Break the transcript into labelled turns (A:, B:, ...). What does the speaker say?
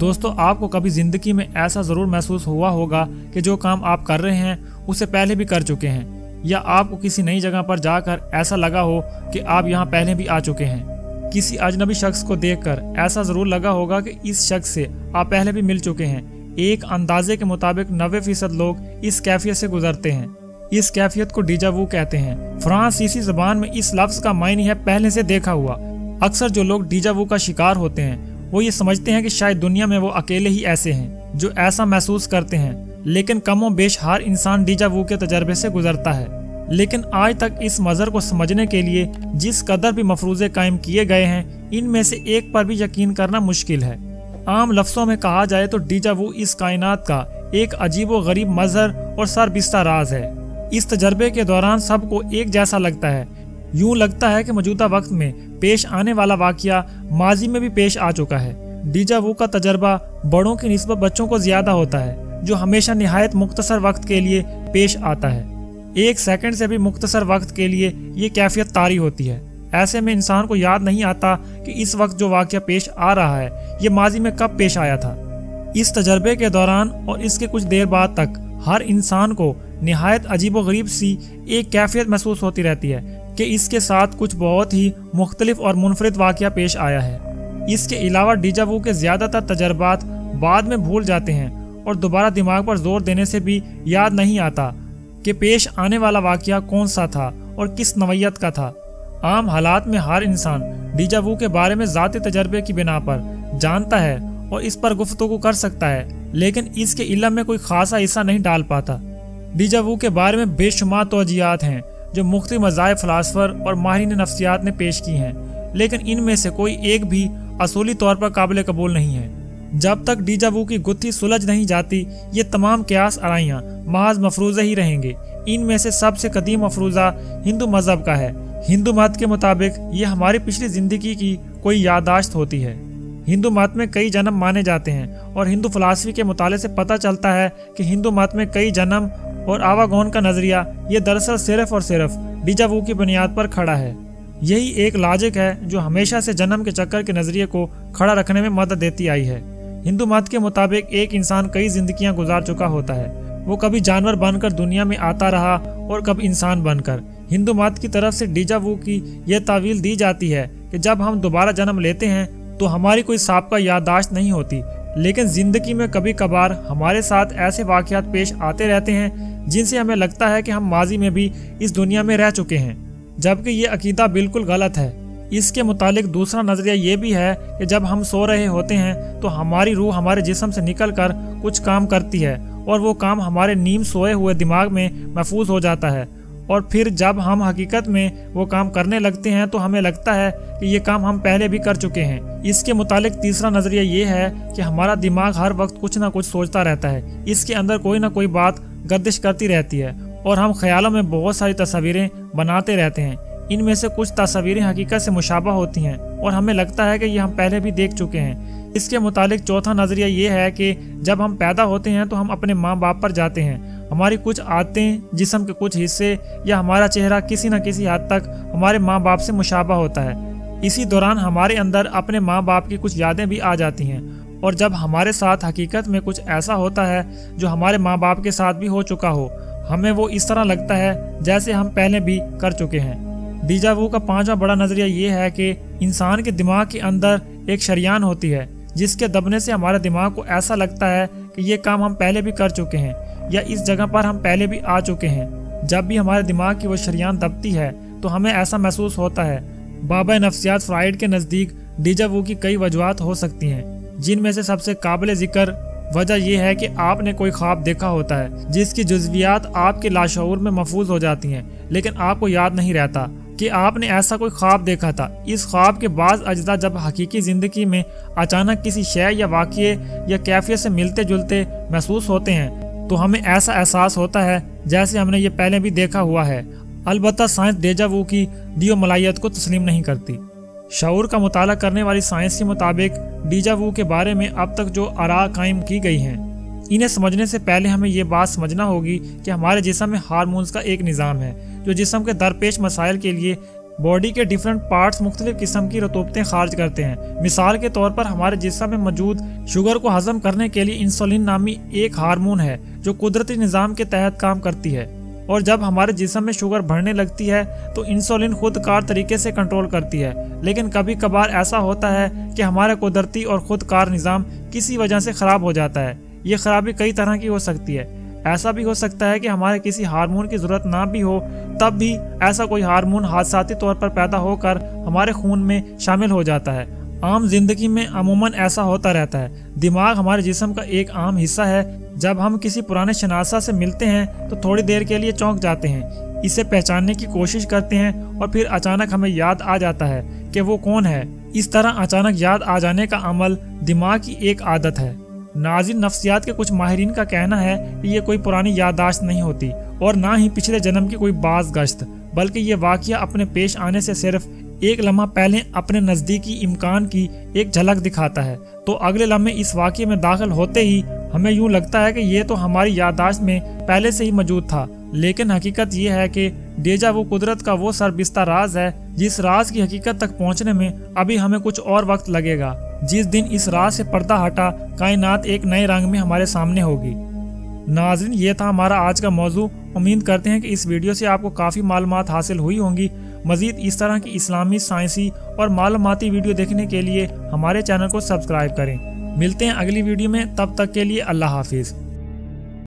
A: दोस्तों, आपको कभी जिंदगी में ऐसा जरूर महसूस हुआ होगा कि जो काम आप कर रहे हैं उसे पहले भी कर चुके हैं, या आपको किसी नई जगह पर जाकर ऐसा लगा हो कि आप यहाँ पहले भी आ चुके हैं। किसी अजनबी शख्स को देखकर ऐसा जरूर लगा होगा कि इस शख्स से आप पहले भी मिल चुके हैं। एक अंदाजे के मुताबिक 90% लोग इस कैफियत से गुजरते हैं। इस कैफियत को डीजा वू कहते हैं। फ्रांसीसी जबान में इस लफ्ज का मायने है पहले से देखा हुआ। अक्सर जो लोग डीजा वू का शिकार होते हैं वो ये समझते हैं कि शायद दुनिया में वो अकेले ही ऐसे हैं जो ऐसा महसूस करते हैं, लेकिन कमो बेश हर इंसान डीजा वू के तजर्बे से गुजरता है। लेकिन आज तक इस मजर को समझने के लिए जिस कदर भी मफरूजे कायम किए गए हैं, इनमें से एक पर भी यकीन करना मुश्किल है। आम लफ्जों में कहा जाए तो डीजा वू इस कायनात का एक अजीबो गरीब मजहर और सरबिस्ता राज है। इस तजर्बे के दौरान सबको एक जैसा लगता है। यूं लगता है कि मौजूदा वक्त में पेश आने वाला वाकया माजी में भी पेश आ चुका है। डीजा वू का तजर्बा बड़ों की निस्बत बच्चों को ज्यादा होता है, जो हमेशा निहायत मुख्तसर वक्त के लिए पेश आता है। 1 सेकंड से भी मुख्तसर वक्त के लिए ये कैफियत तारी होती है। ऐसे में इंसान को याद नहीं आता कि इस वक्त जो वाकया पेश आ रहा है ये माजी में कब पेश आया था। इस तजर्बे के दौरान और इसके कुछ देर बाद तक हर इंसान को निहायत अजीबो गरीब सी एक कैफियत महसूस होती रहती है कि इसके साथ कुछ बहुत ही मुख्तलिफ और मुनफरिद वाकया पेश आया है। इसके अलावा डीजा वू के ज्यादातर तजर्बात बाद में भूल जाते हैं और दोबारा दिमाग पर जोर देने से भी याद नहीं आता कि पेश आने वाला वाकया कौन सा था और किस नवैयत का था। आम हालात में हर इंसान डीजा वू के बारे में ज़ाती तजर्बे की बिना पर जानता है और इस पर गुफ्तगू कर सकता है, लेकिन इसके इल्म में कोई खासा हिस्सा नहीं डाल पाता। डीजा वू के बारे में बेशुमार तौजियात हैं जो मुख्तलिफ मज़ाहिब फ़िलासफ़र और माहिरीन नफ्सियात ने पेश की हैं, लेकिन इनमें से कोई एक भी असूली तौर पर काबिल कबूल नहीं है। जब तक डीजा वू की गुत्थी सुलझ नहीं जाती, ये तमाम क़यास आराइयाँ महज मफरूज़े ही रहेंगे। इनमें से सबसे कदीम मफरूज़ा हिंदू मज़हब का है। हिंदू मत के मुताबिक ये हमारी पिछली ज़िंदगी की कोई याददाश्त होती है। हिंदू मत में कई जन्म माने जाते हैं और हिंदू फ़िलासफ़ी के मुताले से पता चलता है कि हिंदू मत में कई जन्म और आवागौन का नजरिया ये दरअसल सिर्फ और सिर्फ डीजा वू की बुनियाद पर खड़ा है। यही एक लॉजिक है जो हमेशा से जन्म के चक्कर के नजरिए को खड़ा रखने में मदद देती आई है। हिंदू मत के मुताबिक एक इंसान कई जिंदगियां गुजार चुका होता है। वो कभी जानवर बनकर दुनिया में आता रहा और कभी इंसान बनकर। हिंदू मत की तरफ से डीजा वू की यह तावील दी जाती है कि जब हम दोबारा जन्म लेते हैं तो हमारी कोई साबका याददाश्त नहीं होती, लेकिन जिंदगी में कभी कभार हमारे साथ ऐसे वाकयात पेश आते रहते हैं जिनसे हमें लगता है कि हम माजी में भी इस दुनिया में रह चुके हैं, जबकि ये अकीदा बिल्कुल गलत है। इसके मुतालिक दूसरा नजरिया ये भी है कि जब हम सो रहे होते हैं तो हमारी रूह हमारे जिस्म से निकल कर कुछ काम करती है और वो काम हमारे नीम सोए हुए दिमाग में महफूज हो जाता है, और फिर जब हम हकीकत में वो काम करने लगते हैं तो हमें लगता है कि ये काम हम पहले भी कर चुके हैं। इसके मुतालिक तीसरा नजरिया ये है कि हमारा दिमाग हर वक्त कुछ ना कुछ सोचता रहता है। इसके अंदर कोई ना कोई बात गर्दिश करती रहती है और हम ख्यालों में बहुत सारी तस्वीरें बनाते रहते हैं। इनमें से कुछ तस्वीरें हकीकत से मुशाबा होती हैं और हमें लगता है कि ये हम पहले भी देख चुके हैं। इसके मुतालिक चौथा नजरिया ये है कि जब हम पैदा होते हैं तो हम अपने माँ बाप पर जाते हैं। हमारी कुछ आदतें, जिस्म के कुछ हिस्से या हमारा चेहरा किसी न किसी हद तक हमारे माँ बाप से मुशाबा होता है। इसी दौरान हमारे अंदर अपने माँ बाप की कुछ यादें भी आ जाती हैं, और जब हमारे साथ हकीकत में कुछ ऐसा होता है जो हमारे माँ बाप के साथ भी हो चुका हो, हमें वो इस तरह लगता है जैसे हम पहले भी कर चुके हैं। डीजा वू का पांचवा बड़ा नजरिया ये है कि इंसान के दिमाग के अंदर एक शरियान होती है जिसके दबने से हमारे दिमाग को ऐसा लगता है कि ये काम हम पहले भी कर चुके हैं या इस जगह पर हम पहले भी आ चुके हैं। जब भी हमारे दिमाग की वो शरियान दबती है तो हमें ऐसा महसूस होता है। बाबा नफ्सियात फ्राइड के नज़दीक डीजा वू की कई वजूहात हो सकती हैं, जिनमें से सबसे काबिल जिक्र वजह यह है कि आपने कोई ख्वाब देखा होता है जिसकी जुज़वियात आपके लाशऊर में महफूज हो जाती हैं, लेकिन आपको याद नहीं रहता कि आपने ऐसा कोई ख्वाब देखा था। इस ख्वाब के बाद अज्जा जब हकीकी ज़िंदगी में अचानक किसी शय या वाक़ये या कैफियत से मिलते जुलते महसूस होते हैं तो हमें ऐसा एहसास होता है जैसे हमने ये पहले भी देखा हुआ है। अलबत्ता साइंस डीजा वू की दियो मलाइयत को तस्लीम नहीं करती। शऊर का मुताला करने वाली साइंस के मुताबिक डीजा वू के बारे में अब तक जो आरा कायम की गई हैं, इन्हें समझने से पहले हमें ये बात समझना होगी कि हमारे जिस्म में हार्मोन्स का एक निज़ाम है जो जिस्म के दरपेश मसाइल के लिए बॉडी के डिफरेंट पार्ट्स मुख्तलिफ किस्म की रतूबतें खारिज करते हैं। मिसाल के तौर पर हमारे जिस्म में मौजूद शुगर को हजम करने के लिए इंसुलिन नामी एक हार्मोन है जो कुदरती निज़ाम के तहत काम करती है, और जब हमारे जिस्म में शुगर बढ़ने लगती है तो इंसुलिन खुदकार तरीके से कंट्रोल करती है। लेकिन कभी कभार ऐसा होता है कि हमारा कुदरती और खुदकार निज़ाम किसी वजह से ख़राब हो जाता है। ये खराबी कई तरह की हो सकती है। ऐसा भी हो सकता है कि हमारे किसी हार्मोन की ज़रूरत ना भी हो, तब भी ऐसा कोई हार्मोन हादसाती तौर पर पैदा होकर हमारे खून में शामिल हो जाता है। आम जिंदगी में अमूमन ऐसा होता रहता है। दिमाग हमारे जिस्म का एक आम हिस्सा है। जब हम किसी पुराने शनासा से मिलते हैं तो थोड़ी देर के लिए चौंक जाते हैं, इसे पहचानने की कोशिश करते हैं और फिर अचानक हमें याद आ जाता है कि वो कौन है। इस तरह अचानक याद आ जाने का अमल दिमाग की एक आदत है। नाज़रीन, नफ्सियात के कुछ माहिरीन का कहना है कि ये कोई पुरानी याददाश्त नहीं होती और ना ही पिछले जन्म की कोई बाज गश्त, बल्कि ये वाक़या अपने पेश आने से सिर्फ एक लम्हा पहले अपने नज़दीकी इम्कान की एक झलक दिखाता है। तो अगले लम्हे इस वाक़ये में दाखिल होते ही हमें यूँ लगता है कि ये तो हमारी याददाश्त में पहले से ही मौजूद था। लेकिन हकीकत ये है कि डेजा वू कुदरत का वो सरबिस्ता राज है जिस राज की हकीकत तक पहुँचने में अभी हमें कुछ और वक्त लगेगा। जिस दिन इस राज से पर्दा हटा, कायनात एक नए रंग में हमारे सामने होगी। नाज़रीन, ये था हमारा आज का मौजू। उम्मीद करते हैं कि इस वीडियो से आपको काफ़ी मालूमात हासिल हुई होंगी। मज़ीद इस तरह की इस्लामी, साइंसी और मालूमाती वीडियो देखने के लिए हमारे चैनल को सब्सक्राइब करें। मिलते हैं अगली वीडियो में, तब तक के लिए अल्लाह हाफिज़।